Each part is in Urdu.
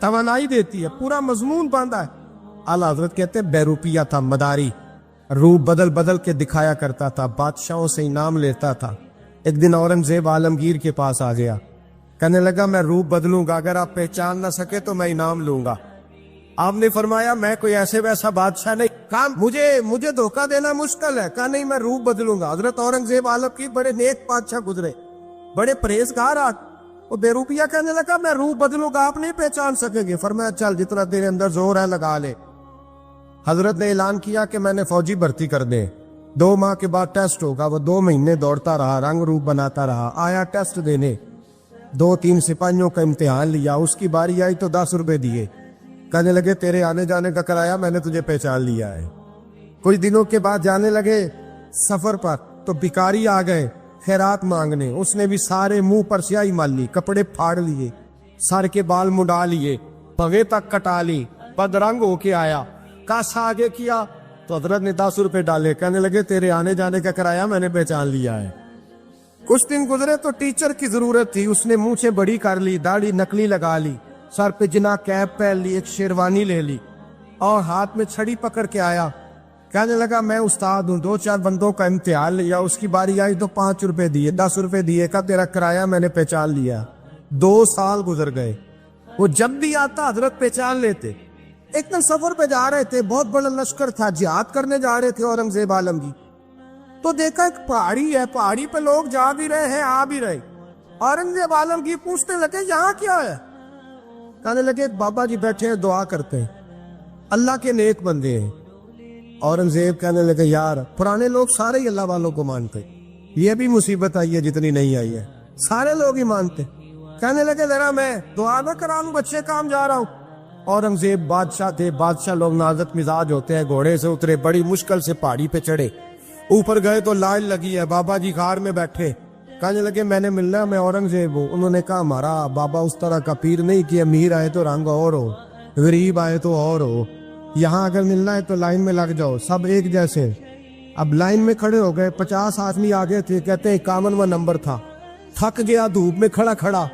توانائی دیتی ہے, پورا مضمون باندھا ہے. اعلیٰ حضرت کہتے ہیں بہروپیہ تھا, مداری, روپ بدل بدل کے دکھایا کرتا تھا, بادشاہوں سے انعام لیتا تھا. ایک دن اورنگزیب عالمگیر کے پاس آ گیا, کہنے لگا میں روپ بدلوں گا, اگر آپ پہچان نہ سکے تو میں انعام لوں گا. آپ نے فرمایا میں کوئی ایسے ویسا بادشاہ نہیں, کہا مجھے دھوکہ دینا مشکل ہے. کہا نہیں میں روپ بدلوں گا. حضرت اورنگزیب عالمگیر بڑے نیک بادشاہ گزرے, بڑے پرہیزگار. وہ بہروپیہ کہنے لگا میں روپ بدلوں گا, آپ نہیں پہچان سکیں گے. فرمایا چل جتنا تیرے اندر زور ہے لگا لے. حضرت نے اعلان کیا کہ میں نے فوجی بھرتی کر دے, 2 ماہ کے بعد ٹیسٹ ہوگا. وہ 2 مہینے دوڑتا رہا, رنگ روپ بناتا رہا, آیا ٹیسٹ دینے, 2-3 سپاہیوں کا امتحان لیا. اس کی باری آئی تو 10 روپے دیے, کہنے لگے تیرے آنے جانے کا کرایہ میں نے تجھے پہچان لیا ہے. کچھ دنوں کے بعد جانے لگے سفر پر, تو بھکاری آ گئے خیرات مانگنے. اس نے بھی سارے منہ پر سیاہی مال لی, کپڑے پھاڑ لیے, سر کے بال مڈا لیے, پگے تک کٹا لی, بدرنگ ہو کے آیا. کاس آگے کیا تو حضرت نے 10 روپے ڈالے, کہنے لگے تیرے آنے جانے کا کرایہ میں نے پہچان لیا ہے. کچھ دن گزرے تو ٹیچر کی ضرورت تھی. اس نے مونچھیں بڑی کر لی, داڑھی نکلی لگا لی, سر پہ جنا کیپ پہن لی, ایک شیروانی لے لی اور ہاتھ میں چھڑی پکڑ کے آیا. کہنے لگا میں استاد ہوں, 2-4 بندوں کا امتحان لیا. اس کی باری آئی تو 5 روپے دیے, 10 روپے دیے, کہا تیرا کرایہ میں نے پہچان لیا. 2 سال گزر گئے. وہ جب بھی آتا حضرت پہچان لیتے. ایک دن سفر پہ جا رہے تھے, بہت بڑا لشکر تھا, جہاد کرنے جا رہے تھے اورنگزیب عالمگیر. تو دیکھا ایک پہاڑی ہے, پہاڑی پہ لوگ جا بھی رہے ہیں آ بھی رہے. اورنگزیب عالمگیر پوچھنے لگے یہاں کیا ہے؟ کہنے لگے بابا جی بیٹھے ہیں دعا کرتے ہیں, اللہ کے نیک بندے ہیں. اورنگزیب کہنے لگے یار پرانے لوگ سارے ہی اللہ والوں کو مانتے, یہ بھی مصیبت آئی ہے جتنی نہیں آئی ہے, سارے لوگ ہی مانتے. کہنے لگے ذرا میں دعا نہ کراؤں, بچے کام جا رہا ہوں. اورنگزیب بادشاہ تھے, بادشاہ لوگ نازک مزاج ہوتے ہیں. گھوڑے سے اترے, بڑی مشکل سے پہاڑی پہ چڑھے, اوپر گئے تو لائن لگی ہے. بابا جی غار میں بیٹھے, کہنے لگے میں نے ملنا, میں اورنگزیب ہوں. انہوں نے کہا ہمارا بابا اس طرح کا پیر نہیں کہ امیر آئے تو رنگ اور ہو, غریب آئے تو اور ہو. یہاں اگر ملنا ہے تو لائن میں لگ جاؤ, سب ایک جیسے. اب لائن میں کھڑے ہو گئے, 50 آدمی آگے تھے. کہتے ہیں 51واں نمبر تھا. تھک گیا دھوپ میں کھڑا کھڑا.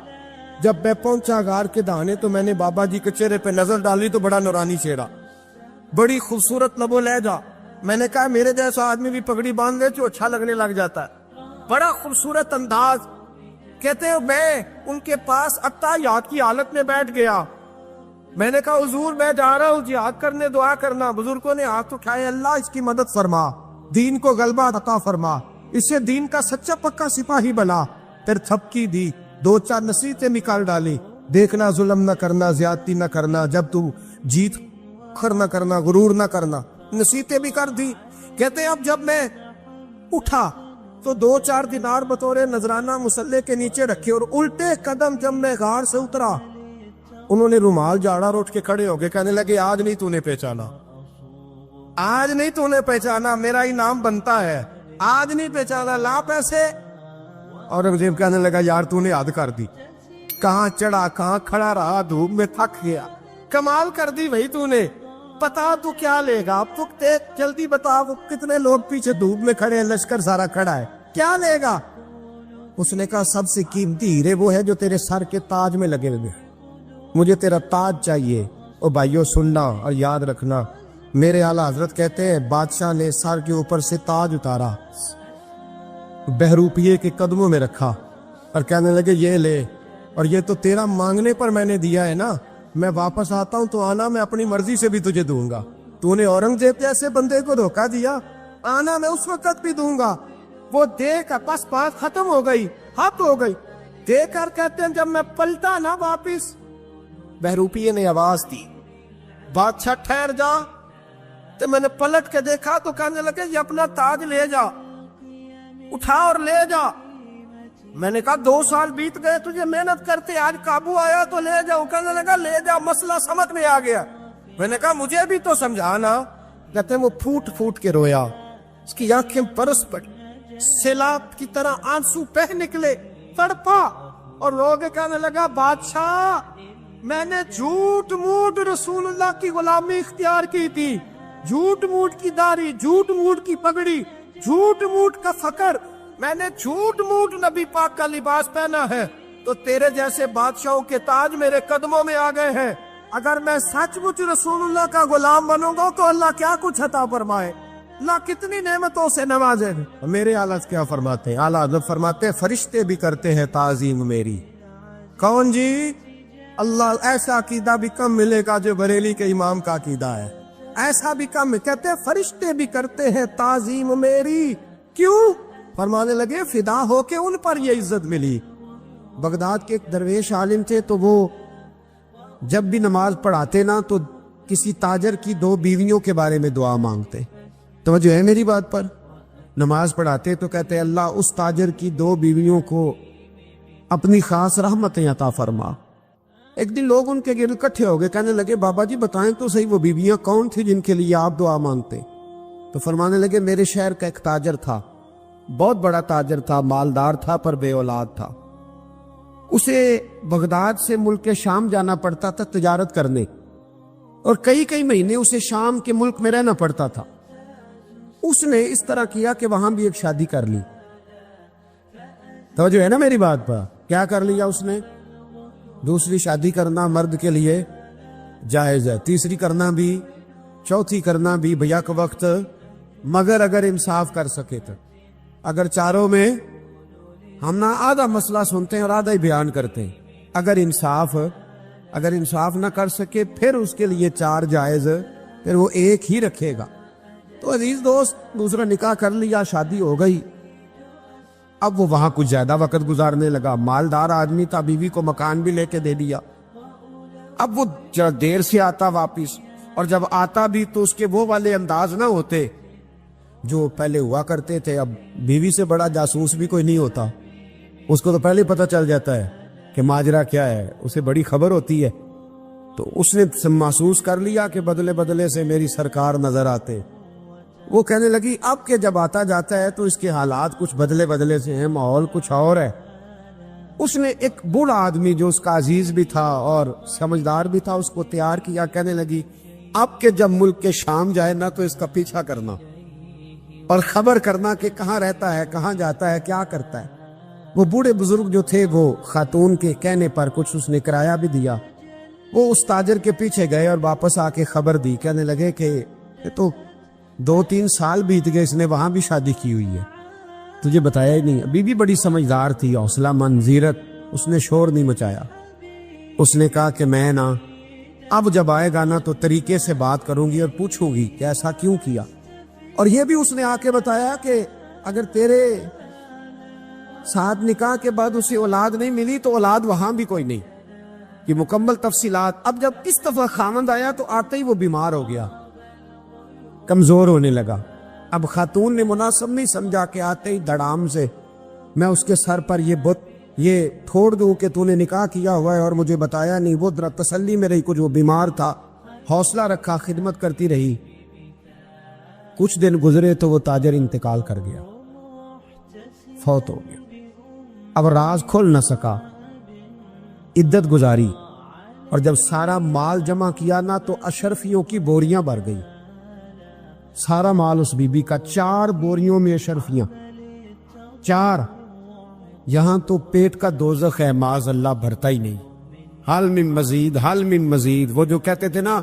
جب میں پہنچا غار کے دہانے تو میں نے بابا جی کے چہرے پہ نظر ڈالی تو بڑا نورانی چہرہ, بڑی خوبصورت لب و لہجہ. میں نے کہا میرے جیسا آدمی بھی پگڑی باندھ لے تو اچھا لگنے لگ جاتا ہے, بڑا خوبصورت انداز. کہتے ہیں میں ان کے پاس اتحیات کی حالت میں بیٹھ گیا. میں نے کہا حضور میں جا رہا ہوں جہاد کرنے, دعا کرنا. بزرگوں نے ہاتھ اٹھائے, اللہ اس کی مدد فرما, دین کو غلبہ عطا فرما, اسے دین کا سچا پکا سپاہی بنا. پھر تھپکی دی, 2-4 نصیحتیں نکال ڈالی. دیکھنا ظلم نہ کرنا, زیادتی نہ کرنا, جب تو جیت کر نہ کرنا, غرور نہ کرنا, نصیحتیں بھی کر دی. کہتے ہیں اب جب میں اٹھا تو 2-4 دینار بطور نذرانہ مسلح کے نیچے رکھے, اور الٹے قدم جب میں غار سے اترا انہوں نے رومال جاڑا اور اٹھ کے کھڑے ہو گئے. کہنے لگے آج نہیں تو نے پہچانا, آج نہیں تو نے پہچانا, میرا انعام بنتا ہے, آج نہیں پہچانا, لا پیسے. اورنگزیب کہنے لگا یار تو نے حد کر دی, کہاں چڑھا کہاں کھڑا رہا, دھوپ میں تھک گیا, کمال کر دی بھائی تو نے. پتا تو کیا لے گا, اب تو جلدی بتا, وہ کتنے لوگ پیچھے دھوپ میں کھڑے ہیں, لشکر سارا کھڑا ہے, کیا لے گا؟ اس نے کہا سب سے قیمتی ہیرے وہ ہے جو تیرے سر کے تاج میں لگے ہوئے, مجھے تیرا تاج چاہیے. او بھائیو سننا اور یاد رکھنا, میرے اعلیٰ حضرت کہتے ہیں بادشاہ نے سر کے اوپر سے تاج اتارا, بہروپیے کے قدموں میں رکھا اور کہنے لگے یہ لے, اور یہ تو تیرا مانگنے پر میں نے دیا ہے نا, میں واپس آتا ہوں تو آنا میں اپنی مرضی سے بھی تجھے دوں گا. تو نے اورنگزیب جیسے بندے کو دھوکہ دیا, آنا میں اس وقت بھی دوں گا. وہ دے کر بس بات ختم ہو گئی, حد ہو گئی. دے کر کہتے ہیں جب میں پلٹا نا واپس, بہروپیے نے آواز دی بادشاہ ٹھہر جا. تو میں نے پلٹ کے دیکھا تو کہنے لگے یہ اپنا تاج لے جا, اٹھا اور لے جا. میں نے کہا 2 سال بیت گئے تجھے محنت کرتے, آج قابو آیا تو لے جاؤ. کہنے لگا لے جا, مسئلہ سمجھ میں آ گیا. میں نے کہا مجھے بھی تو سمجھانا. کہتے ہیں وہ پھوٹ پھوٹ کے رویا, اس کی آنکھیں برس پڑی, سیلاب کی طرح آنسو بہ نکلے, تڑپا اور رو کے کہنے لگا بادشاہ میں نے جھوٹ موٹ رسول اللہ کی غلامی اختیار کی تھی, جھوٹ موٹ کی داڑھی, جھوٹ موٹ کی پگڑی, جھوٹ موٹ کا فقر, میں نے جھوٹ موٹ نبی پاک کا لباس پہنا ہے, تو تیرے جیسے بادشاہوں کے تاج میرے قدموں میں آ گئے ہیں. اگر میں سچ مچ رسول اللہ کا غلام بنوں گا تو اللہ کیا کچھ عطا فرمائے، اللہ کتنی نعمتوں سے نوازے۔ میرے اعلیٰ کیا فرماتے ہیں؟ اعلیٰ حضرت فرماتے ہیں فرشتے بھی کرتے ہیں تعظیم میری۔ کون جی؟ اللہ ایسا عقیدہ بھی کم ملے گا جو بریلی کے امام کا عقیدہ ہے، ایسا بھی کم۔ کہتے ہیں فرشتے بھی کرتے ہیں تعظیم میری۔ کیوں؟ فرمانے لگے فدا ہو کے ان پر یہ عزت ملی۔ بغداد کے ایک درویش عالم تھے، تو وہ جب بھی نماز پڑھاتے نا تو کسی تاجر کی 2 بیویوں کے بارے میں دعا مانگتے۔ توجہ ہے میری بات پر؟ نماز پڑھاتے تو کہتے اللہ اس تاجر کی 2 بیویوں کو اپنی خاص رحمتیں عطا فرما۔ ایک دن لوگ ان کے گرد اکٹھے ہو گئے، کہنے لگے بابا جی بتائیں تو صحیح وہ بیویاں کون تھی جن کے لیے آپ دعا مانگتے؟ تو فرمانے لگے میرے شہر کا ایک تاجر تھا، بہت بڑا تاجر تھا، مالدار تھا پر بے اولاد تھا۔ اسے بغداد سے ملک شام جانا پڑتا تھا تجارت کرنے، اور کئی مہینے اسے شام کے ملک میں رہنا پڑتا تھا۔ اس نے اس طرح کیا کہ وہاں بھی ایک شادی کر لی۔ توجہ ہے نا میری بات پر؟ کیا کر لیا اس نے؟ دوسری شادی کرنا مرد کے لیے جائز ہے، تیسری کرنا بھی، چوتھی کرنا بھی بھیا کے وقت، مگر اگر انصاف کر سکے تو۔ اگر چاروں میں ہم نہ آدھا مسئلہ سنتے ہیں اور آدھا ہی بیان کرتے ہیں، اگر انصاف نہ کر سکے پھر اس کے لیے 4 جائز، پھر وہ ایک ہی رکھے گا۔ تو عزیز دوست دوسرا نکاح کر لیا، شادی ہو گئی۔ اب وہ وہاں کچھ زیادہ وقت گزارنے لگا، مالدار آدمی تھا، بیوی کو مکان بھی لے کے دے دیا۔ اب وہ دیر سے آتا واپس، اور جب آتا بھی تو اس کے وہ والے انداز نہ ہوتے جو پہلے ہوا کرتے تھے۔ اب بیوی سے بڑا جاسوس بھی کوئی نہیں ہوتا، اس کو تو پہلے پتہ چل جاتا ہے کہ ماجرا کیا ہے، اسے بڑی خبر ہوتی ہے۔ تو اس نے محسوس کر لیا کہ بدلے بدلے سے میری سرکار نظر آتے۔ وہ کہنے لگی اب کہ جب آتا جاتا ہے تو اس کے حالات کچھ بدلے بدلے سے ہیں، ماحول کچھ اور ہے۔ اس نے ایک بوڑھا آدمی جو اس کا عزیز بھی تھا اور سمجھدار بھی تھا اس کو تیار کیا، کہنے لگی اب کہ جب ملک کے شام جائے نا تو اس کا پیچھا کرنا اور خبر کرنا کہ کہاں رہتا ہے، کہاں جاتا ہے، کیا کرتا ہے۔ وہ بوڑھے بزرگ جو تھے وہ خاتون کے کہنے پر کچھ اس نے کرایہ بھی دیا۔ وہ اس تاجر کے پیچھے گئے اور واپس آ کے خبر دی، کہنے لگے کہ یہ تو 2-3 سال بیت گئے، اس نے وہاں بھی شادی کی ہوئی ہے، تجھے بتایا ہی نہیں۔ بی بی بڑی سمجھدار تھی، حوصلہ مند، زیرت، اس نے شور نہیں مچایا۔ اس نے کہا کہ میں نا اب جب آئے گا نا تو طریقے سے بات کروں گی اور پوچھوں گی کہ ایسا کیوں کیا۔ اور یہ بھی اس نے آ کے بتایا کہ اگر تیرے ساتھ نکاح کے بعد اسے اولاد نہیں ملی تو اولاد وہاں بھی کوئی نہیں، یہ مکمل تفصیلات۔ اب جب اس دفعہ خامند آیا تو آتے ہی وہ بیمار ہو گیا، کمزور ہونے لگا۔ اب خاتون نے مناسب نہیں سمجھا کہ آتے ہی دڑام سے میں اس کے سر پر یہ بت یہ ٹھوڑ دوں کہ تو نے نکاح کیا ہوا ہے اور مجھے بتایا نہیں۔ وہ ذرا تسلی میں رہی، کچھ وہ بیمار تھا، حوصلہ رکھا، خدمت کرتی رہی۔ کچھ دن گزرے تو وہ تاجر انتقال کر گیا، فوت ہو گیا۔ اب راز کھل نہ سکا، عدت گزاری، اور جب سارا مال جمع کیا نا تو اشرفیوں کی بوریاں بھر گئی۔ سارا مال اس بی بی کا، 4 بوریوں میں اشرفیاں، 4۔ یہاں تو پیٹ کا دوزخ ہے، معاذ اللہ، بھرتا ہی نہیں۔ حل من مزید، حل من مزید۔ وہ جو کہتے تھے نا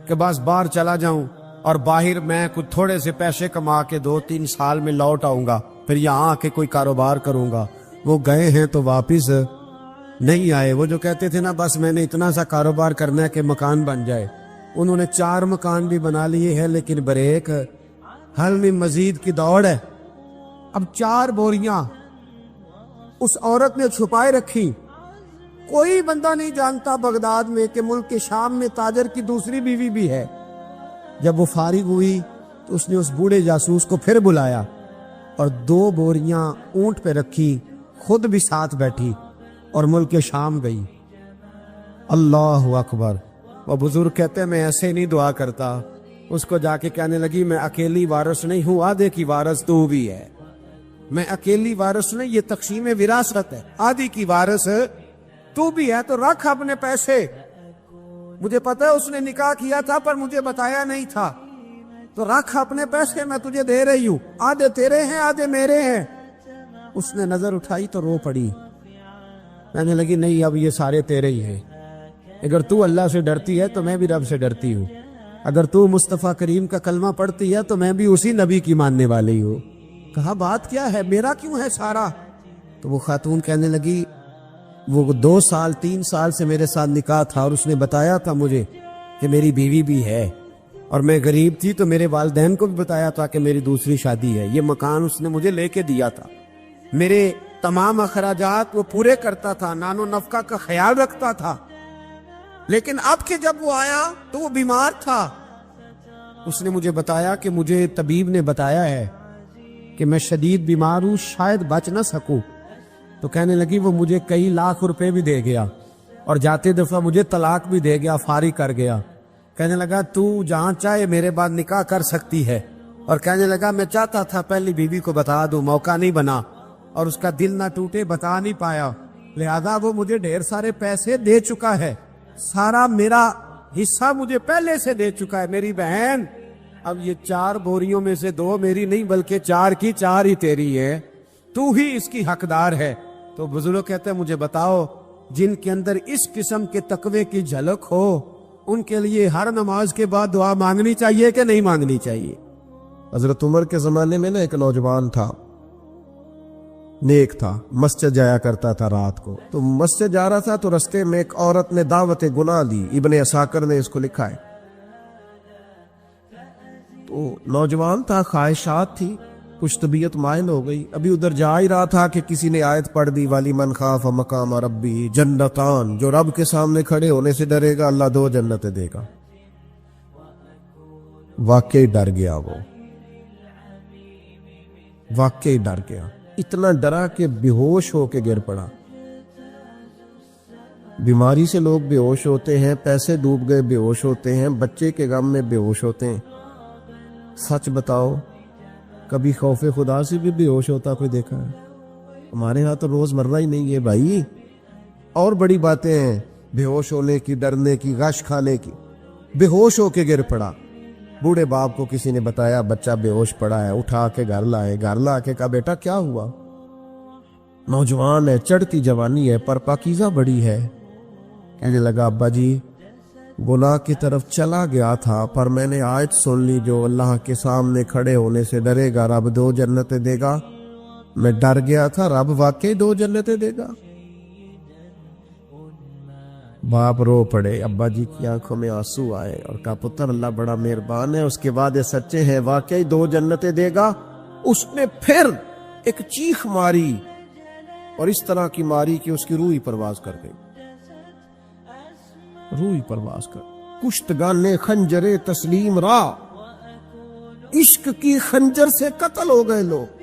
کہ بس باہر چلا جاؤں اور باہر میں کچھ تھوڑے سے پیسے کما کے 2-3 سال میں لوٹ آؤں گا، پھر یہاں آ کے کوئی کاروبار کروں گا، وہ گئے ہیں تو واپس نہیں آئے۔ وہ جو کہتے تھے نا بس میں نے اتنا سا کاروبار کرنا ہے کہ مکان بن جائے، انہوں نے 4 مکان بھی بنا لیے ہیں، لیکن بریک حل من مزید کی دوڑ ہے۔ اب 4 بوریاں اس عورت نے چھپائے رکھی، کوئی بندہ نہیں جانتا بغداد میں کہ ملک کے شام میں تاجر کی دوسری بیوی بھی ہے۔ جب وہ فارغ ہوئی تو اس نے اس بوڑھے جاسوس کو پھر بلایا اور 2 بوریاں اونٹ پہ رکھی، خود بھی ساتھ بیٹھی اور ملک شام گئی۔ اللہ اکبر۔ وہ بزرگ کہتے ہیں میں ایسے نہیں دعا کرتا۔ اس کو جا کے کہنے لگی میں اکیلی وارث نہیں ہوں، آدھے کی وارث تو بھی ہے۔ میں اکیلی وارث نہیں، یہ تقسیم وراثت ہے، آدھی کی وارث تو بھی ہے، تو رکھ اپنے پیسے۔ مجھے پتا ہے اس نے نکاح کیا تھا پر مجھے بتایا نہیں تھا، تو رکھ اپنے پیسے، میں تجھے دے رہی ہوں، آدھے تیرے ہیں آدھے میرے ہیں۔ اس نے نظر اٹھائی تو رو پڑی، کہنے لگی نہیں اب یہ سارے تیرے ہی ہیں۔ اگر تو اللہ سے ڈرتی ہے تو میں بھی رب سے ڈرتی ہوں، اگر تو مصطفیٰ کریم کا کلمہ پڑھتی ہے تو میں بھی اسی نبی کی ماننے والی ہوں۔ کہا بات کیا ہے، میرا کیوں ہے سارا؟ تو وہ خاتون کہنے لگی وہ 2 سال 3 سال سے میرے ساتھ نکاح تھا، اور اس نے بتایا تھا مجھے کہ میری بیوی بھی ہے، اور میں غریب تھی تو میرے والدین کو بھی بتایا تھا کہ میری دوسری شادی ہے۔ یہ مکان اس نے مجھے لے کے دیا تھا، میرے تمام اخراجات وہ پورے کرتا تھا، نان و نفقہ کا خیال رکھتا تھا، لیکن اب کہ جب وہ آیا تو وہ بیمار تھا۔ اس نے مجھے بتایا کہ مجھے طبیب نے بتایا ہے کہ میں شدید بیمار ہوں، شاید بچ نہ سکوں۔ تو کہنے لگی وہ مجھے کئی لاکھ روپے بھی دے گیا، اور جاتے دفعہ مجھے طلاق بھی دے گیا، فارغ کر گیا۔ کہنے لگا تو جہاں چاہے میرے بعد نکاح کر سکتی ہے، اور کہنے لگا میں چاہتا تھا پہلی بیوی کو بتا دوں، موقع نہیں بنا، اور اس کا دل نہ ٹوٹے، بتا نہیں پایا، لہذا وہ مجھے ڈھیر سارے پیسے دے چکا ہے، سارا میرا حصہ مجھے پہلے سے دے چکا ہے۔ میری بہن اب یہ 4 بوریوں میں سے 2 میری نہیں بلکہ 4 کی 4 ہی تیری ہے، تو ہی اس کی حقدار ہے۔ تو بزرگ کہتے ہیں مجھے بتاؤ جن کے اندر اس قسم کے تقوی کی جھلک ہو ان کے لیے ہر نماز کے بعد دعا مانگنی چاہیے کہ نہیں مانگنی چاہیے؟ حضرت عمر کے زمانے میں نا ایک نوجوان تھا، نیک تھا، مسجد جایا کرتا تھا رات کو۔ تو مسجد جا رہا تھا تو رستے میں ایک عورت نے دعوت گناہ دی، ابن عساکر نے اس کو لکھا ہے۔ تو نوجوان تھا، خواہشات تھی، کچھ طبیعت مائل ہو گئی، ابھی ادھر جا ہی رہا تھا کہ کسی نے آیت پڑھ دی والی من خاف مقام ربی جنتان، جو رب کے سامنے کھڑے ہونے سے ڈرے گا اللہ 2 جنتیں دے گا۔ واقعی ڈر گیا، وہ واقعی ڈر گیا، اتنا ڈرا کہ بے ہوش ہو کے گر پڑا۔ بیماری سے لوگ بے ہوش ہوتے ہیں، پیسے ڈوب گئے بے ہوش ہوتے ہیں، بچے کے غم میں بے ہوش ہوتے ہیں۔ سچ بتاؤ کبھی خوف خدا سے بھی بے ہوش ہوتا کوئی دیکھا ہے؟ ہمارے ہاں تو روز مرہ ہی نہیں ہے بھائی، اور بڑی باتیں ہیں بے ہوش ہونے کی، ڈرنے کی، غش کھانے کی۔ بے ہوش ہو کے گر پڑا، بوڑھے باپ کو کسی نے بتایا بچہ بے ہوش پڑا ہے، اٹھا کے گھر لائے، گھر لا کے کہا بیٹا کیا ہوا؟ نوجوان ہے، چڑھتی جوانی ہے پر پاکیزہ بڑی ہے۔ کہنے لگا ابا جی گناہ کی طرف چلا گیا تھا، پر میں نے آیت سن لی جو اللہ کے سامنے کھڑے ہونے سے ڈرے گا رب 2 جنتیں دے گا، میں ڈر گیا تھا، رب واقعی 2 جنتیں دے گا۔ باپ رو پڑے، ابا جی کی آنکھوں میں آنسو آئے اور کہا پتر اللہ بڑا مہربان ہے، اس کے بعد یہ سچے ہیں، واقعی 2 جنتیں دے گا۔ اس نے پھر ایک چیخ ماری اور اس طرح کی ماری کہ اس کی روح ہی پرواز کر گئی، روح ہی پرواز کر۔ کشتگان خنجر تسلیم را، عشق کی خنجر سے قتل ہو گئے لوگ۔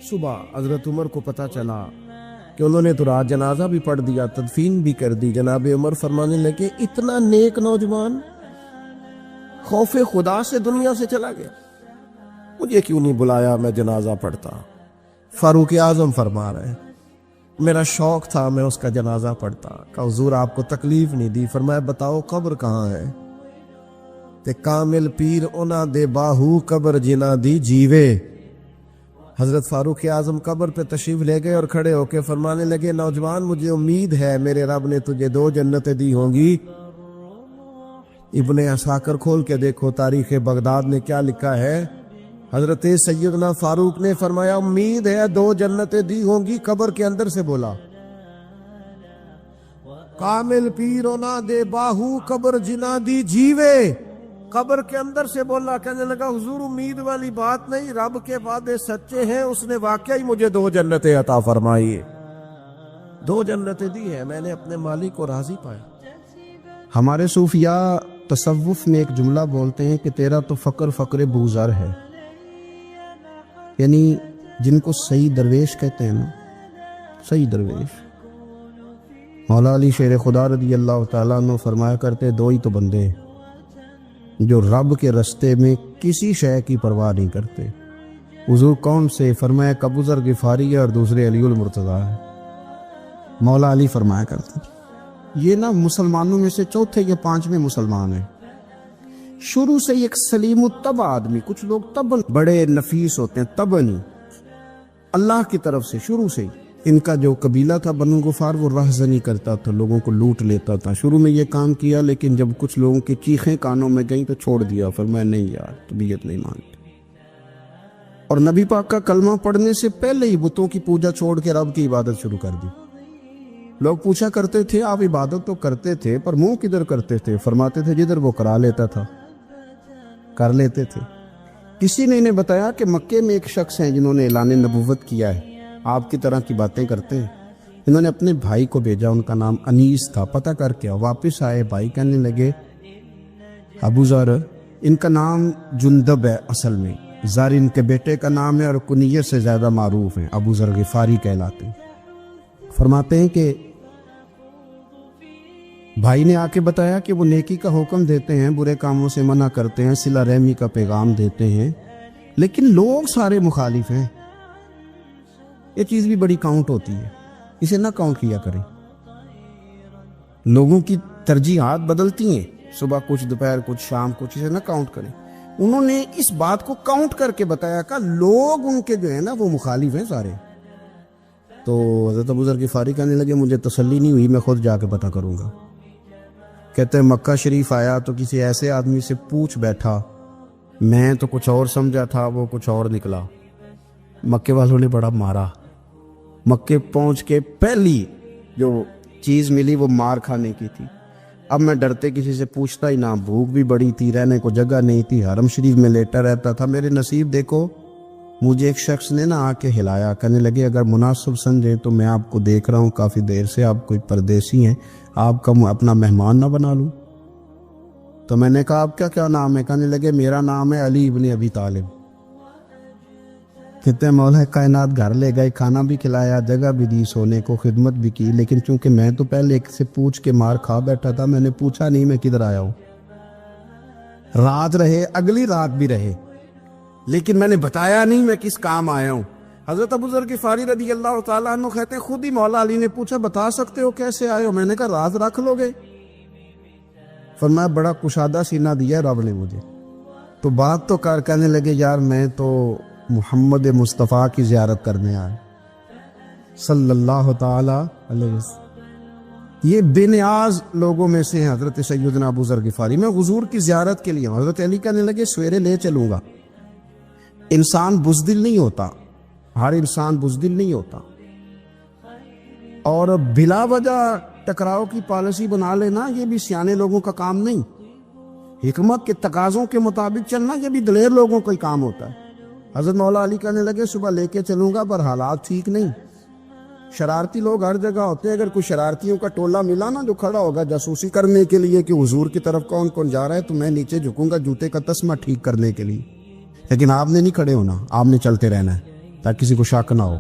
صبح حضرت عمر کو پتا چلا کہ انہوں نے تو رات جنازہ بھی پڑھ دیا، تدفین بھی کر دی۔ جناب عمر فرمانے لگے اتنا نیک نوجوان خوف خدا سے دنیا سے چلا گیا، مجھے کیوں نہیں بلایا میں جنازہ پڑھتا؟ فاروق اعظم فرما رہے ہیں میرا شوق تھا میں اس کا جنازہ پڑھتا۔ کہا حضور آپ کو تکلیف نہیں دی؟ فرمایا بتاؤ قبر کہاں ہے؟ تے کامل پیر اونا دے باہو قبر جنا دی جیوے۔ حضرت فاروق اعظم قبر پہ تشریف لے گئے اور کھڑے ہو کے فرمانے لگے نوجوان مجھے امید ہے میرے رب نے تجھے 2 جنتیں دی ہوں گی۔ ابن عساکر کھول کے دیکھو تاریخ بغداد نے کیا لکھا ہے۔ حضرت سیدنا فاروق نے فرمایا امید ہے 2 جنتیں دی ہوں گی، قبر کے اندر سے بولا کامل پیرو نہ دے باہو قبر جنا دی جیوے، قبر کے اندر سے بولا۔ کہنے لگا حضور امید والی بات نہیں، رب کے وعدے سچے ہیں، اس نے واقعی مجھے 2 جنتیں عطا فرمائی، 2 جنتیں دی ہیں، میں نے اپنے مالک کو راضی پایا۔ ہمارے صوفیاء تصوف میں ایک جملہ بولتے ہیں کہ تیرا تو فقر فقر بوزر ہے، یعنی جن کو صحیح درویش کہتے ہیں نا، صحیح درویش۔ مولا علی شیر خدا رضی اللہ تعالیٰ عنہ فرمایا کرتے 2 ہی تو بندے ہیں جو رب کے رستے میں کسی شے کی پرواہ نہیں کرتے۔ حضور کون سے؟ فرمایا ایک ابو ذر غفاری ہے اور دوسرے علی المرتضیٰ ہے۔ مولا علی فرمایا کرتے یہ نا مسلمانوں میں سے 4تھے یا 5ویں مسلمان ہیں، شروع سے ایک سلیم الطبع آدمی، کچھ لوگ طبع بڑے نفیس ہوتے ہیں، طبع نہیں، اللہ کی طرف سے شروع سے ہی ان کا جو قبیلہ تھا بنو غفار وہ رہزنی کرتا تھا، لوگوں کو لوٹ لیتا تھا۔ شروع میں یہ کام کیا، لیکن جب کچھ لوگوں کی چیخیں کانوں میں گئیں تو چھوڑ دیا، فرمایا نہیں یار طبیعت نہیں مانتی۔ اور نبی پاک کا کلمہ پڑھنے سے پہلے ہی بتوں کی پوجا چھوڑ کے رب کی عبادت شروع کر دی۔ لوگ پوچھا کرتے تھے آپ عبادت تو کرتے تھے پر منہ کدھر کرتے تھے؟ فرماتے تھے جدھر وہ کرا لیتا تھا کر لیتے تھے۔ کسی نے انہیں بتایا کہ مکے میں ایک شخص ہیں جنہوں نے اعلان نبوت کیا ہے، آپ کی طرح کی باتیں کرتے ہیں۔ انہوں نے اپنے بھائی کو بھیجا، ان کا نام انیس تھا، پتہ کر کے واپس آئے۔ بھائی کہنے لگے ابو ذر، ان کا نام جندب ہے، اصل میں ذر ان کے بیٹے کا نام ہے اور کنیت سے زیادہ معروف ہیں، ابو ذر غفاری کہلاتے ہیں۔ فرماتے ہیں کہ بھائی نے آ کے بتایا کہ وہ نیکی کا حکم دیتے ہیں، برے کاموں سے منع کرتے ہیں، صلہ رحمی کا پیغام دیتے ہیں، لیکن لوگ سارے مخالف ہیں۔ یہ چیز بھی بڑی کاؤنٹ ہوتی ہے، اسے نہ کاؤنٹ کیا کریں۔ لوگوں کی ترجیحات بدلتی ہیں، صبح کچھ، دوپہر کچھ، شام کچھ، اسے نہ کاؤنٹ کریں۔ انہوں نے اس بات کو کاؤنٹ کر کے بتایا کہ لوگ ان کے جو ہے نا وہ مخالف ہیں سارے۔ تو حضرت ابو ذر غفاری کہنے لگے مجھے تسلی نہیں ہوئی، میں خود جا کے پتہ کروں گا۔ کہتے ہیں مکہ شریف آیا تو کسی ایسے آدمی سے پوچھ بیٹھا، میں تو کچھ اور سمجھا تھا، وہ کچھ اور نکلا۔ مکے والوں نے بڑا مارا۔ مکے پہنچ کے پہلی جو چیز ملی وہ مار کھانے کی تھی۔ اب میں ڈرتے کسی سے پوچھتا ہی نہ، بھوک بھی بڑی تھی، رہنے کو جگہ نہیں تھی، حرم شریف میں لیٹا رہتا تھا۔ میرے نصیب دیکھو، مجھے ایک شخص نے نہ آ کے ہلایا، کہنے لگے اگر مناسب سمجھے تو میں آپ کو دیکھ رہا ہوں کافی دیر سے، آپ کوئی پردیسی ہیں، آپ کا اپنا مہمان نہ بنا لوں؟ تو میں نے کہا آپ کا کیا نام ہے؟ کہنے لگے میرا نام ہے علی ابن ابی طالب۔ کہتے ہیں مولا کائنات گھر لے گئے، کھانا بھی کھلایا، جگہ بھی دی، سونے کو خدمت بھی کی، لیکن چونکہ میں تو پہلے ایک سے پوچھ کے مار کھا بیٹھا تھا، میں نے پوچھا نہیں میں کدھر آیا ہوں۔ رات رہے، اگلی رات بھی رہے، لیکن میں نے بتایا نہیں میں کس کام آیا ہوں۔ حضرت ابو ذر غفاری رضی اللہ تعالیٰ عنہ کہتے ہیں خود ہی مولا علی نے پوچھا بتا سکتے ہو کیسے آئے ہو؟ میں نے کہا راز رکھ لو گے؟ فرمایا بڑا کشادہ سینہ دیا رب نے مجھے۔ تو بات تو کہنے لگے یار میں تو محمد مصطفیٰ کی زیارت کرنے آیا صلی اللہ تعالی علیہ وسلم۔ یہ بے نیاز لوگوں میں سے ہیں حضرت سیدنا ابو ذر غفاری۔ میں حضور کی زیارت کے لیے ہوں۔ حضرت علی کہنے لگے سویرے لے چلوں گا۔ انسان بزدل نہیں ہوتا، ہر انسان بزدل نہیں ہوتا، اور بلا وجہ ٹکراؤ کی پالیسی بنا لینا یہ بھی سیانے لوگوں کا کام نہیں۔ حکمت کے تقاضوں کے مطابق چلنا یہ بھی دلیر لوگوں کا کام ہوتا ہے۔ حضرت مولا علی کہنے لگے صبح لے کے چلوں گا پر حالات ٹھیک نہیں، شرارتی لوگ ہر جگہ ہوتے ہیں۔ اگر کوئی شرارتیوں کا ٹولہ ملا نا جو کھڑا ہوگا جاسوسی کرنے کے لیے کہ حضور کی طرف کون کون جا رہا ہے، تو میں نیچے جھکوں گا جوتے کا تسمہ ٹھیک کرنے کے لیے، لیکن آپ نے نہیں کھڑے ہونا، آپ نے چلتے رہنا ہے تاکہ کسی کو شک نہ ہو۔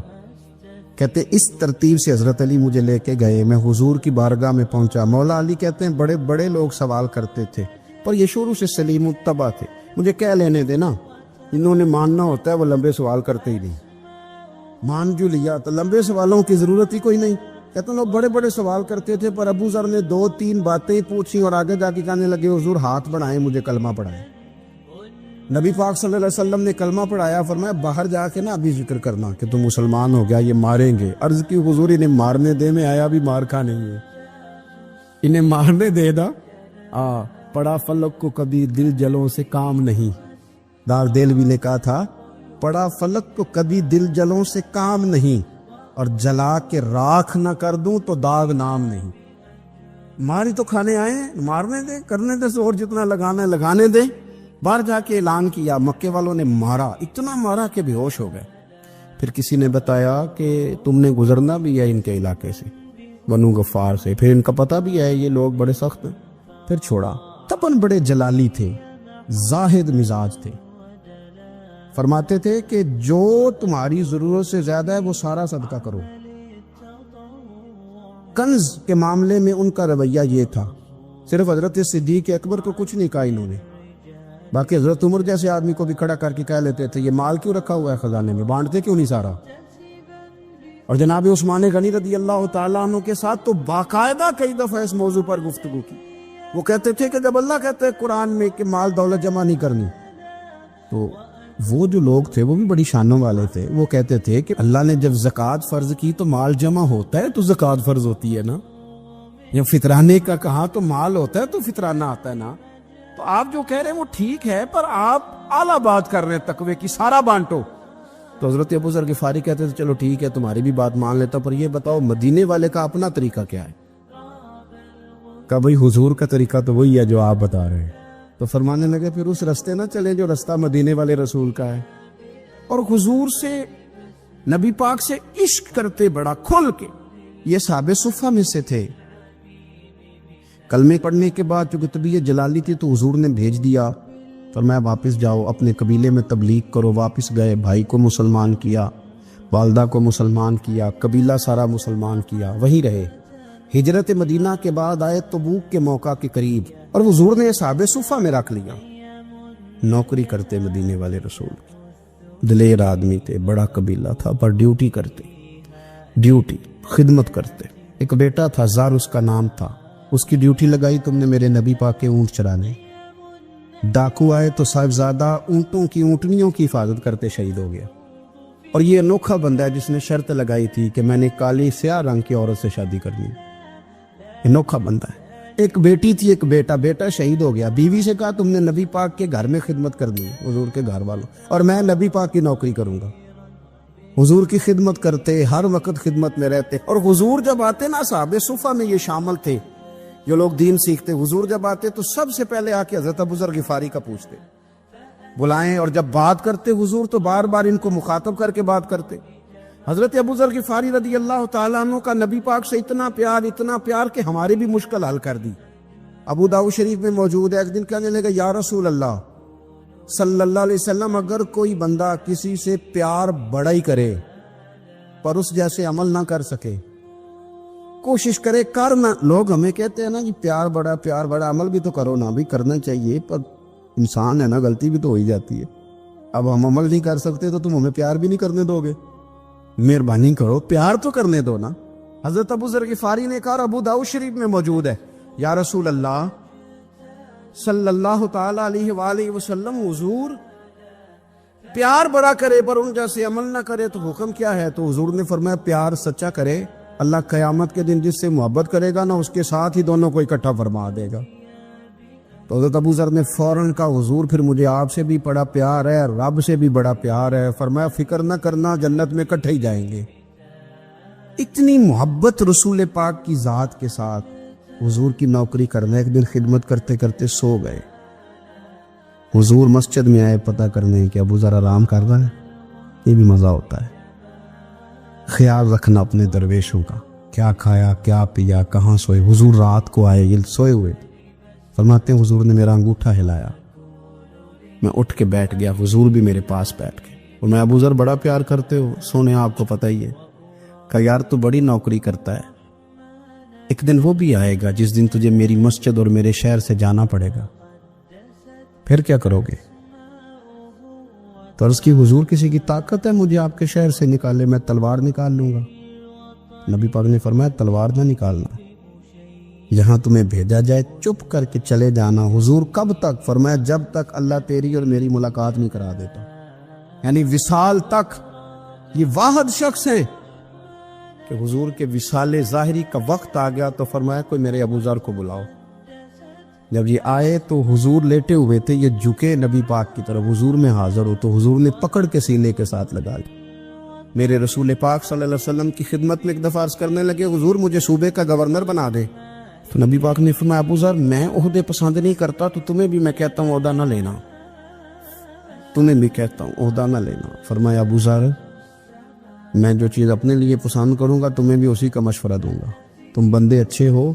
کہتے اس ترتیب سے حضرت علی مجھے لے کے گئے، میں حضور کی بارگاہ میں پہنچا۔ مولا علی کہتے ہیں بڑے بڑے لوگ سوال کرتے تھے پر یہ شروع سے سلیم الطبع تھے، مجھے کہہ لینے دینا، انہوں نے ماننا ہوتا ہے، وہ لمبے سوال کرتے ہی نہیں۔ مان جو لیا تو لمبے سوالوں کی ضرورت ہی کوئی نہیں۔ کہتے ہیں لوگ بڑے بڑے سوال کرتے تھے پر ابو ذر نے 2-3 باتیں پوچھی اور آگے جا کے کہنے لگے حضور ہاتھ بڑھائیں مجھے کلمہ پڑھائیں۔ نبی پاک صلی اللہ علیہ وسلم نے کلمہ پڑھایا، فرمایا باہر جا کے نا ابھی ذکر کرنا کہ تم مسلمان ہو گیا، یہ ماریں گے۔ عرض کی حضور انہیں مارنے دے، میں آیا بھی مار کھا نہیں ہے، انہیں مارنے دے دا۔ پڑا فلک کو کبھی دل جلوں سے کام نہیں، دار دلوی نے کہا تھا پڑا فلک کو کبھی دل جلوں سے کام نہیں، اور جلا کے راکھ نہ کر دوں تو داغ نام نہیں۔ ماری تو کھانے آئے ہیں، مارنے دے، کرنے دے زور جتنا لگانا ہے لگانے دے۔ باہر جا کے اعلان کیا، مکے والوں نے مارا، اتنا مارا کہ بے ہوش ہو گئے۔ پھر کسی نے بتایا کہ تم نے گزرنا بھی ہے ان کے علاقے سے، بنو غفار سے، پھر ان کا پتہ بھی ہے یہ لوگ بڑے سخت ہیں۔ پھر چھوڑا۔ تپن بڑے جلالی تھے، زاہد مزاج تھے، فرماتے تھے کہ جو تمہاری ضرورت سے زیادہ ہے وہ سارا صدقہ کرو۔ کنز کے معاملے میں ان کا رویہ یہ تھا، صرف حضرت صدیق اکبر کو کچھ نہیں کہا انہوں نے، باقی حضرت عمر جیسے آدمی کو بھی کھڑا کر کے کہہ لیتے تھے یہ مال کیوں رکھا ہوا ہے خزانے میں، بانٹتے کیوں نہیں سارا؟ اور جناب عثمان غنی رضی اللہ تعالیٰ عنہ کے ساتھ تو باقاعدہ کئی دفعہ اس موضوع پر گفتگو کی۔ وہ کہتے تھے کہ جب اللہ کہتے ہیں قرآن میں کہ مال دولت جمع نہیں کرنی، تو وہ جو لوگ تھے وہ بھی بڑی شانوں والے تھے. وہ کہتے تھے کہ اللہ نے جب زکوٰۃ فرض کی تو مال جمع ہوتا ہے تو زکوٰۃ فرض ہوتی ہے نا. جب فطرانے کا کہا تو مال ہوتا ہے تو فطرانہ آتا ہے نا. تو آپ جو کہہ رہے ہیں وہ ٹھیک ہے، پر آپ اعلیٰ بات کر رہے ہیں تقوی کی، سارا بانٹو. تو حضرت ابو ذر غفاری کہتے تھے چلو ٹھیک ہے تمہاری بھی بات مان لیتا، پر یہ بتاؤ مدینے والے کا اپنا طریقہ کیا ہے؟ کہ بھئی حضور کا طریقہ تو وہی ہے جو آپ بتا رہے ہیں. تو فرمانے لگے پھر اس رستے نہ چلیں جو رستہ مدینے والے رسول کا ہے. اور حضور سے، نبی پاک سے عشق کرتے بڑا کھل کے. یہ صحابہ صفہ میں سے تھے. کلمے پڑھنے کے بعد چونکہ طبیعت جلالی تھی تو حضور نے بھیج دیا، فرمایا واپس جاؤ اپنے قبیلے میں تبلیغ کرو. واپس گئے، بھائی کو مسلمان کیا، والدہ کو مسلمان کیا، قبیلہ سارا مسلمان کیا، وہیں رہے. ہجرت مدینہ کے بعد آئے تبوک کے موقع کے قریب، اور حضور نے صحابہ صفہ میں رکھ لیا. نوکری کرتے مدینے والے رسول کی، دلیر آدمی تھے، بڑا قبیلہ تھا، پر ڈیوٹی کرتے، ڈیوٹی خدمت کرتے. ایک بیٹا تھا زار اس کا نام تھا، اس کی ڈیوٹی لگائی تم نے میرے نبی پاک کے اونٹ چرانے. ڈاکو آئے تو صاحبزادہ اونٹوں کی، اونٹنیوں کی حفاظت کرتے شہید ہو گیا. اور یہ انوکھا بندہ ہے جس نے شرط لگائی تھی کہ میں نے کالی سیاہ رنگ کی عورت سے شادی کرنی. انوکھا بندہ ہے. ایک بیٹی تھی، ایک بیٹا، بیٹا شہید ہو گیا. بیوی سے کہا تم نے نبی پاک کے گھر میں خدمت کرنی ہے، حضور کے گھر والوں، اور میں نبی پاک کی نوکری کروں گا. حضور کی خدمت کرتے، ہر وقت خدمت میں رہتے. اور حضور جب آتے نا، صحابہ صفہ میں یہ شامل تھے جو لوگ دین سیکھتے. حضور جب آتے تو سب سے پہلے آ کے حضرت ابو ذر غفاری کا پوچھتے، بلائیں. اور جب بات کرتے حضور تو بار بار ان کو مخاطب کر کے بات کرتے. حضرت ابو ذر غفاری رضی اللہ تعالیٰ عنہ کا نبی پاک سے اتنا پیار کہ ہماری بھی مشکل حل کر دی. ابو داؤد شریف میں موجود ہے. ایک دن کہنے لگا یا رسول اللہ صلی اللہ علیہ وسلم، اگر کوئی بندہ کسی سے پیار بڑا ہی کرے پر اس جیسے عمل نہ کر سکے، کوشش کرے کرنا. لوگ ہمیں کہتے ہیں نا کہ پیار بڑا، عمل بھی تو کرو نا. بھی کرنا چاہیے، پر انسان ہے نا، غلطی بھی تو ہو ہی جاتی ہے. اب ہم عمل نہیں کر سکتے تو تم ہمیں پیار بھی نہیں کرنے دو گے؟ مہربانی کرو، پیار تو کرنے دو نا. حضرت ابو ذر غفاری نے کہا، ابو داؤد شریف میں موجود ہے، یا رسول اللہ صلی اللہ تعالی علیہ وآلہ وسلم، حضور پیار بڑا کرے پر ان جیسے عمل نہ کرے تو حکم کیا ہے؟ تو حضور نے فرمایا پیار سچا کرے، اللہ قیامت کے دن جس سے محبت کرے گا نا اس کے ساتھ ہی دونوں کو اکٹھا فرما دے گا. تو حضرت ابو ذر نے فوراً کہا، حضور پھر مجھے آپ سے بھی بڑا پیار ہے، رب سے بھی بڑا پیار ہے. فرمایا فکر نہ کرنا، جنت میں اکٹھے ہی جائیں گے. اتنی محبت رسول پاک کی ذات کے ساتھ. حضور کی نوکری کرنا. ایک دن خدمت کرتے کرتے سو گئے. حضور مسجد میں آئے پتہ کرنے کہ ابو ذر آرام کر رہا ہے. یہ بھی مزہ ہوتا ہے، خیال رکھنا اپنے درویشوں کا، کیا کھایا کیا پیا، کہاں سوئے. حضور رات کو آئے، یہ سوئے ہوئے. فرماتے ہیں حضور نے میرا انگوٹھا ہلایا، میں اٹھ کے بیٹھ گیا، حضور بھی میرے پاس بیٹھ گئے. اور میں ابو ذر بڑا پیار کرتے ہو، سونے آپ کو پتہ ہی ہے. کہا یار تو بڑی نوکری کرتا ہے، ایک دن وہ بھی آئے گا جس دن تجھے میری مسجد اور میرے شہر سے جانا پڑے گا، پھر کیا کرو گے؟ تو عرض کی حضور کسی کی طاقت ہے مجھے آپ کے شہر سے نکالے؟ میں تلوار نکال لوں گا. نبی پاک نے فرمایا تلوار نہ نکالنا، یہاں تمہیں بھیجا جائے چپ کر کے چلے جانا. حضور کب تک؟ فرمایا جب تک اللہ تیری اور میری ملاقات نہیں کرا دیتا، یعنی وصال تک. یہ واحد شخص ہے کہ حضور کے وصال ظاہری کا وقت آ گیا تو فرمایا کوئی میرے ابو ذر کو بلاؤ. جب یہ آئے تو حضور لیٹے ہوئے تھے، یہ جھکے نبی پاک کی طرف، حضور میں حاضر ہو تو حضور نے پکڑ کے سینے کے ساتھ لگا لی. میرے رسول پاک صلی اللہ علیہ وسلم کی خدمت میں ایک دفعہ عرض کرنے لگے حضور مجھے صوبے کا گورنر بنا دے. تو نبی پاک نے فرمایا ابو ذر میں عہدے پسند نہیں کرتا، تو تمہیں بھی میں کہتا ہوں عہدہ نہ لینا، تمہیں بھی کہتا ہوں عہدہ نہ لینا. فرمایا ابو ذر میں جو چیز اپنے لیے پسند کروں گا تمہیں بھی اسی کا مشورہ دوں گا. تم بندے اچھے ہو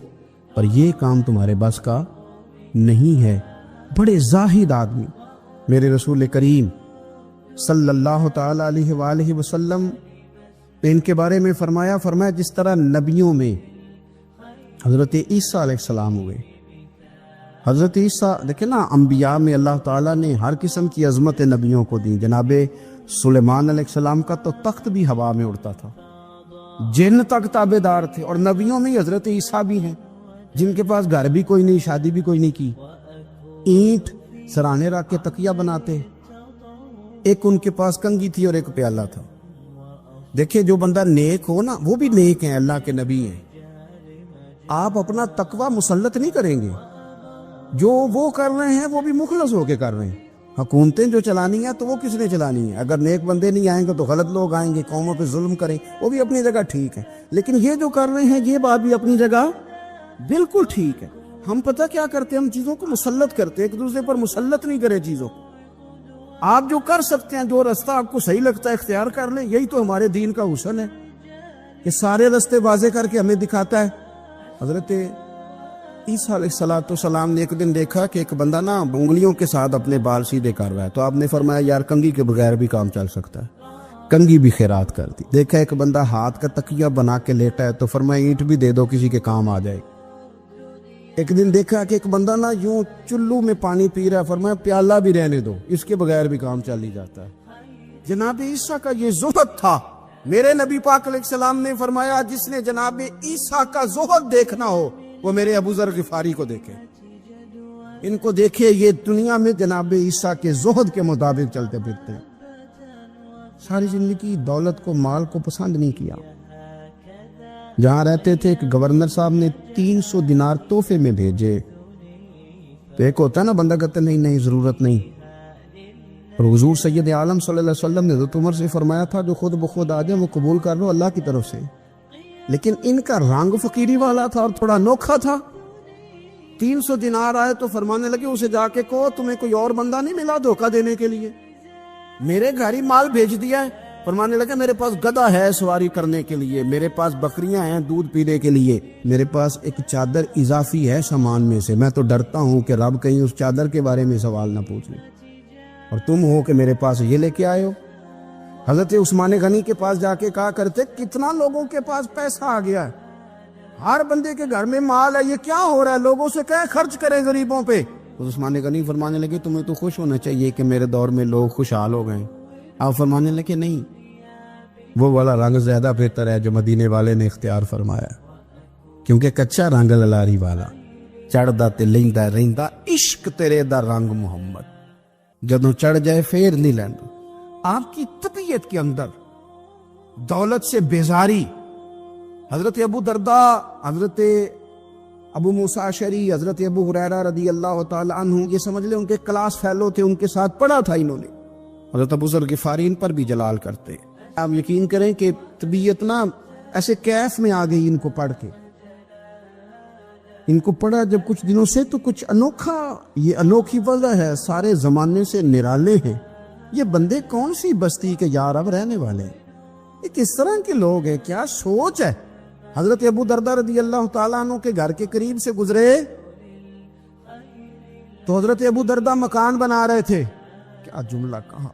پر یہ کام تمہارے بس کا نہیں ہے. بڑے زاہد آدمی. میرے رسول کریم صلی اللہ تعالی علیہ وآلہ وسلم نے ان کے بارے میں فرمایا جس طرح نبیوں میں حضرت عیسیٰ علیہ السلام ہوئے. حضرت عیسیٰ دیکھیں نا، انبیاء میں اللہ تعالیٰ نے ہر قسم کی عظمت نبیوں کو دی. جناب سلیمان علیہ السلام کا تو تخت بھی ہوا میں اڑتا تھا، جن تک تابع دار تھے. اور نبیوں میں حضرت عیسیٰ بھی ہیں جن کے پاس گھر بھی کوئی نہیں، شادی بھی کوئی نہیں کی، اینٹ سرانے رکھ کے تکیہ بناتے. ایک ان کے پاس کنگھی تھی اور ایک پیالہ تھا. دیکھیں جو بندہ نیک ہو نا وہ بھی نیک ہیں, اللہ کے نبی ہیں. آپ اپنا تقوی مسلط نہیں کریں گے, جو وہ کر رہے ہیں وہ بھی مخلص ہو کے کر رہے ہیں. حکومتیں جو چلانی ہیں تو وہ کس نے چلانی ہے؟ اگر نیک بندے نہیں آئیں گے تو غلط لوگ آئیں گے, قوموں پہ ظلم کریں, وہ بھی اپنی جگہ ٹھیک ہے. لیکن یہ جو کر رہے ہیں یہ بات بھی اپنی جگہ بالکل ٹھیک ہے. ہم پتہ کیا کرتے ہیں, ہم چیزوں کو مسلط کرتے ہیں, ایک دوسرے پر مسلط نہیں کرے چیزوں کو. آپ جو کر سکتے ہیں, جو رستہ آپ کو صحیح لگتا ہے اختیار کر لیں. یہی تو ہمارے دین کا حسن ہے کہ سارے رستے واضح کر کے ہمیں دکھاتا ہے. حضرت عیسیٰ علیہ السلام نے ایک دن دیکھا کہ ایک بندہ نا انگلیوں کے ساتھ اپنے بال سیدھے کر رہا ہے, تو آپ نے فرمایا یار کنگھی کے بغیر بھی کام چل سکتا ہے. کنگھی بھی خیرات کر دی. دیکھا ایک بندہ ہاتھ کا تکیہ بنا کے لیٹا ہے, تو فرمایا اینٹ بھی دے دو, کسی کے کام آ جائے. ایک دن دیکھا کہ ایک بندہ نا یوں چلو میں پانی پی رہا ہے, فرمایا پیالہ بھی رہنے دو, اس کے بغیر بھی کام چل ہی جاتا ہے. جناب عیسیٰ کا یہ زہد تھا. میرے نبی پاک علیہ السلام نے فرمایا جس نے جناب عیسیٰ کا زہد دیکھنا ہو وہ میرے ابو ذر غفاری کو دیکھے. ان کو دیکھے, یہ دنیا میں جناب عیسیٰ کے زہد کے مطابق چلتے پھرتے ہیں. ساری زندگی دولت کو, مال کو پسند نہیں کیا. جہاں رہتے تھے ایک گورنر صاحب نے 300 دینار تحفے میں بھیجے. تو ایک ہوتا ہے نا بندہ کہتا نہیں نہیں ضرورت نہیں. اور حضور سید عالم صلی اللہ علیہ وسلم نے حضرت عمر سے فرمایا تھا جو خود بخود آ جائے وہ قبول کر لو اللہ کی طرف سے. لیکن ان کا رنگ فقیری والا تھا اور تھوڑا انوکھا تھا. 300 دینار آئے تو فرمانے لگے اسے جا کے کہو تمہیں کوئی اور بندہ نہیں ملا دھوکہ دینے کے لیے, میرے گھر ہی مال بھیج دیا ہے. فرمانے لگے میرے پاس گدھا ہے سواری کرنے کے لیے, میرے پاس بکریاں ہیں دودھ پینے کے لیے, میرے پاس ایک چادر اضافی ہے سامان میں سے. میں تو ڈرتا ہوں کہ رب کہیں اس چادر کے بارے میں سوال نہ پوچھ لے, اور تم ہو کہ میرے پاس یہ لے کے آئے ہو. حضرت عثمان غنی کے پاس جا کے کہا کرتے کتنا لوگوں کے پاس پیسہ آ گیا ہے, ہر بندے کے گھر میں مال ہے, یہ کیا ہو رہا ہے, لوگوں سے کہیں خرچ کریں غریبوں پہ. عثمان غنی فرمانے لگے تمہیں تو خوش ہونا چاہیے کہ میرے دور میں لوگ خوشحال ہو گئے. آپ فرمانے لگے نہیں, وہ والا رنگ زیادہ بہتر ہے جو مدینے والے نے اختیار فرمایا, کیونکہ کچا رنگ للاری والا چڑھدا تے لیندا رہندا عشق تیرے دا رنگ محمد, جدوں چڑھ جائے پھر نہیں لیندا. آپ کی طبیعت کے اندر دولت سے بیزاری. حضرت ابو درداء, حضرت ابو موسیٰ اشعری, حضرت ابو ہریرہ رضی اللہ تعالی عنہ, یہ سمجھ لیں ان کے کلاس فیلو تھے, ان کے ساتھ پڑھا تھا انہوں نے. حضرت ابو ذر غفاری ان پر بھی جلال کرتے. آپ یقین کریں کہ طبیعت نا ایسے کیف میں آ گئی ان کو پڑھ کے. ان کو پڑھا جب کچھ دنوں سے تو کچھ انوکھا, یہ انوکھی وجہ ہے, سارے زمانے سے نرالے ہیں. یہ بندے کون سی بستی کے یار اب رہنے والے ہیں, یہ کس طرح کے لوگ ہیں, کیا سوچ ہے. حضرت ابو درداء رضی اللہ تعالیٰ عنہ کے گھر کے قریب سے گزرے تو حضرت ابو درداء مکان بنا رہے تھے. کیا جملہ کہا,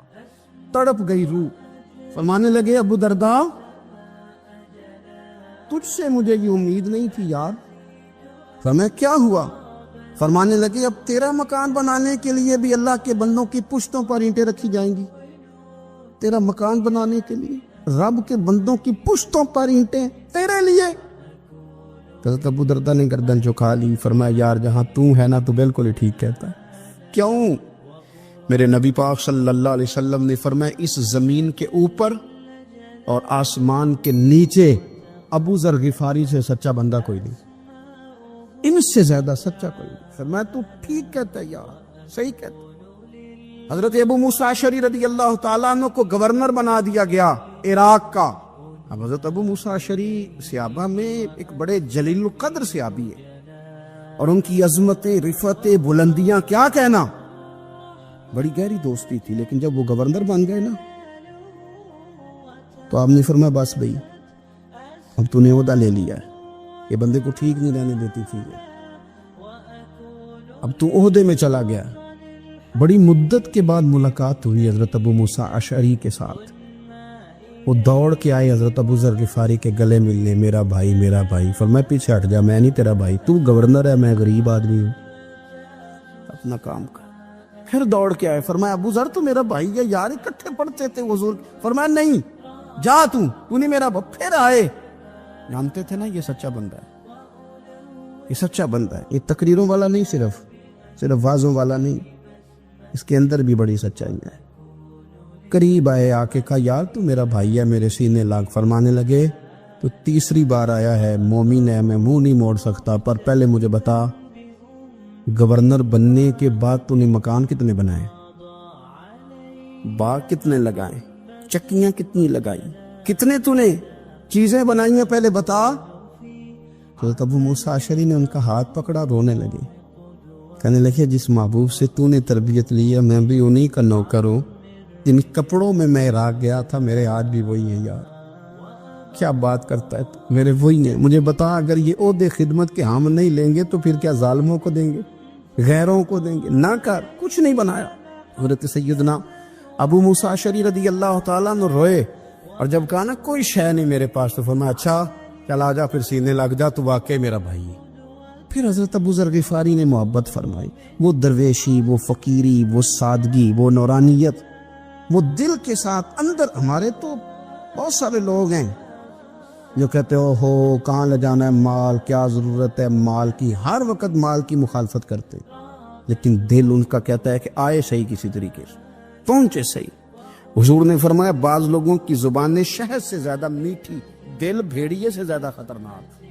تڑپ گئی روح. فرمانے لگے ابو درداء تجھ سے مجھے یہ امید نہیں تھی یار. فرمایا کیا ہوا؟ فرمانے لگے اب تیرا مکان بنانے کے لیے بھی اللہ کے بندوں کی پشتوں پر اینٹیں رکھی جائیں گی. تیرا مکان بنانے کے لیے رب کے بندوں کی پشتوں پر اینٹیں تیرے لیے. حضرت ابو درداء نے گردن جھکا لی. فرمایا یار جہاں تو ہے نا تو بالکل ہی ٹھیک کہتا ہے. کیوں؟ میرے نبی پاک صلی اللہ علیہ وسلم نے فرمایا اس زمین کے اوپر اور آسمان کے نیچے ابو ذر غفاری سے سچا بندہ کوئی نہیں, ان سے زیادہ سچا کوئی نہیں. فرمایا تو ٹھیک کہتا ہے یار, صحیح کہتا ہے. حضرت ابو موسیٰ اشعری رضی اللہ تعالیٰ عنہ کو گورنر بنا دیا گیا عراق کا. اب حضرت ابو موسیٰ اشعری صحابہ میں ایک بڑے جلیل القدر صحابی ہے, اور ان کی عظمتیں, رفعتیں, بلندیاں کیا کہنا, بڑی گہری دوستی تھی. لیکن جب وہ گورنر بن گئے نا تو آپ نے فرمایا بس بھئی اب تو نے عہدہ لے لیا ہے, یہ بندے کو ٹھیک نہیں رہنے دیتی تھی, اب تو عہدے میں چلا گیا. بڑی مدت کے بعد ملاقات ہوئی حضرت ابو موسیٰ اشعری کے ساتھ. وہ دوڑ کے آئے حضرت ابو ذر غفاری کے گلے ملنے, میرا بھائی میرا بھائی. فرمایا پیچھے ہٹ جا, میں نہیں تیرا بھائی, تو گورنر ہے, میں غریب آدمی ہوں, اپنا کام کر. پھر دوڑ کے آئے. فرمایا ابو ذر تو میرا بھائی ہے یار, اکٹھے پڑھتے تھے حضور. فرمایا نہیں جا, تو نہیں میرا بھائی. پھر آئے. جانتے تھے نا یہ سچا بندہ ہے, یہ سچا بندہ ہے, یہ تقریروں والا نہیں, صرف وعظوں والا نہیں, اس کے اندر بھی بڑی سچائی ہے. قریب آئے آ کے کہا یار تو میرا بھائی ہے میرے سینے لاگ. فرمانے لگے تو تیسری بار آیا ہے مومن ہے میں منہ نہیں موڑ سکتا پر پہلے مجھے بتا گورنر بننے کے بعد تو نے مکان کتنے بنائے, باغ کتنے لگائے, چکیاں کتنی لگائی, کتنے تو نے چیزیں بنائی ہیں پہلے بتا. حضرت ابو موسیٰ اشعری نے ان کا ہاتھ پکڑا, رونے لگے, کہنے لگے جس محبوب سے تو نے تربیت لی ہے میں بھی انہی کا نوکر ہوں, جن کپڑوں میں میں عراق گیا تھا میرے آج بھی وہی ہیں یار. کیا بات کرتا ہے تو میرے وہی ہیں. مجھے بتا اگر یہ عہدے خدمت کے ہم نہیں لیں گے تو پھر کیا ظالموں کو دیں گے, غیروں کو دیں گے؟ نہ کر, کچھ نہیں بنایا. حضرت سیدنا ابو موسیٰ اشعری رضی اللہ تعالیٰ نے روئے اور جب کہا نا کوئی شے نہیں میرے پاس تو فرمایا اچھا چل آ جا پھر سینے لگ جا تو واقعی میرا بھائی ہے. پھر حضرت ابو ذر غفاری نے محبت فرمائی, وہ درویشی, وہ فقیری, وہ سادگی, وہ نورانیت, وہ دل کے ساتھ اندر. ہمارے تو بہت سارے لوگ ہیں جو کہتے ہو کہاں لے جانا ہے مال, کیا ضرورت ہے مال کی, ہر وقت مال کی مخالفت کرتے, لیکن دل ان کا کہتا ہے کہ آئے صحیح کسی طریقے سے, پہنچے صحیح. حضور نے فرمایا بعض لوگوں کی زبانیں شہد سے زیادہ میٹھی, دل بھیڑیے سے زیادہ خطرناک.